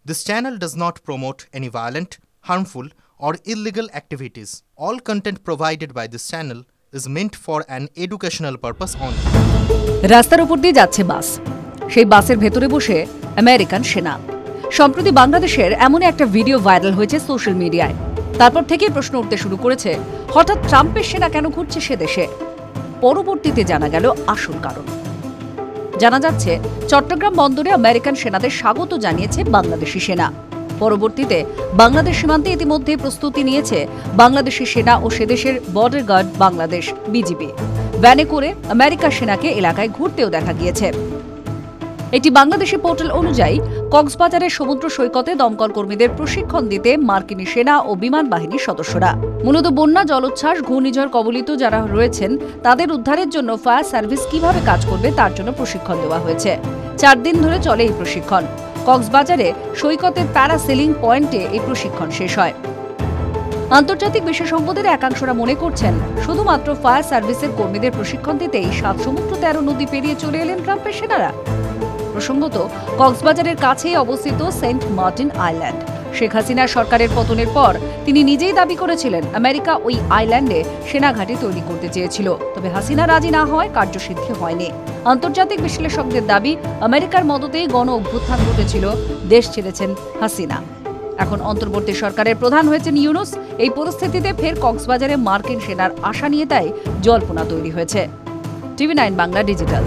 This channel does not promote any violent, harmful, or illegal activities. All content provided by this channel is meant for an educational purpose only. রাস্তার উপর দিয়ে যাচ্ছে বাস, সেই বাসের ভেতরে বসে আমেরিকান সেনা। সম্প্রতি বাংলাদেশের এমন একটা ভিডিও ভাইরাল হয়েছে সোশ্যাল মিডিয়ায়। তারপর থেকেই প্রশ্ন উঠতে শুরু করেছে, হঠাৎ ট্রাম্পের সেনা কেন ঘুরছে সে দেশে? পরবর্তীতে জানা গেল আসল কারণ। জানা যাচ্ছে, চট্টগ্রাম বন্দরে আমেরিকান সেনাদের স্বাগত জানিয়েছে বাংলাদেশি সেনা। পরবর্তীতে বাংলাদেশ সীমান্তে ইতিমধ্যে প্রস্তুতি নিয়েছে বাংলাদেশি সেনা ও সেদেশের বর্ডার গার্ড বাংলাদেশ বিজিবি। ভ্যানে করে আমেরিকার সেনাকে এলাকায় ঘুরতেও দেখা গিয়েছে। একটি বাংলাদেশি পোর্টাল অনুযায়ী কক্সবাজারের সমুদ্র সৈকতে দমকল কর্মীদের প্রশিক্ষণ দিতে মার্কিনী সেনা ও বিমান বাহিনীর সদস্যরা। মূলত বন্যা, জলোচ্ছ্বাস, ঘূর্ণিঝড় কবলিত যারা রয়েছেন তাদের উদ্ধারের জন্য ফায়ার সার্ভিস কিভাবে কাজ করবে তার জন্য প্রশিক্ষণ দেওয়া হয়েছে। 4 দিন ধরে চলে এই প্রশিক্ষণ। কক্সবাজারে সৈকতের প্যারাসেলিং পয়েন্টে এই প্রশিক্ষণ শেষ হয়। আন্তর্জাতিক বিশেষজ্ঞদের একাংশরা মনে করছেন, শুধুমাত্র ফায়ার সার্ভিসের কর্মীদের প্রশিক্ষণ দিতেই 7 সমুদ্র 13 নদী পেরিয়ে চলে এলেন ট্রাম্পের সেনারা। প্রসঙ্গত, কক্সবাজারের কাছেই অবস্থিত Saint Martin Island. Sheikh Hasina সরকারের পতনের পর তিনি নিজেই দাবি করেছিলেন আমেরিকা ওই আইল্যান্ডে সেনাঘাঁটি তৈরি করতে চেয়েছিল, তবে হাসিনা রাজি না হওয়ায় কার্যসিদ্ধি হয়নি। আন্তর্জাতিক বিশ্লেষকদের দাবি, আমেরিকার মদতেই গণ অভ্যুত্থান ঘটেছিল, দেশ ছেড়েছেন হাসিনা। এখন অন্তর্বর্তী সরকারের প্রধান হয়েছেন ইউনূস। এই পরিস্থিতিতে ফের কক্সবাজারে মার্কিন সেনার আশা নিয়ে তাই জল্পনা তৈরি হয়েছে। TV9 Bangla digital.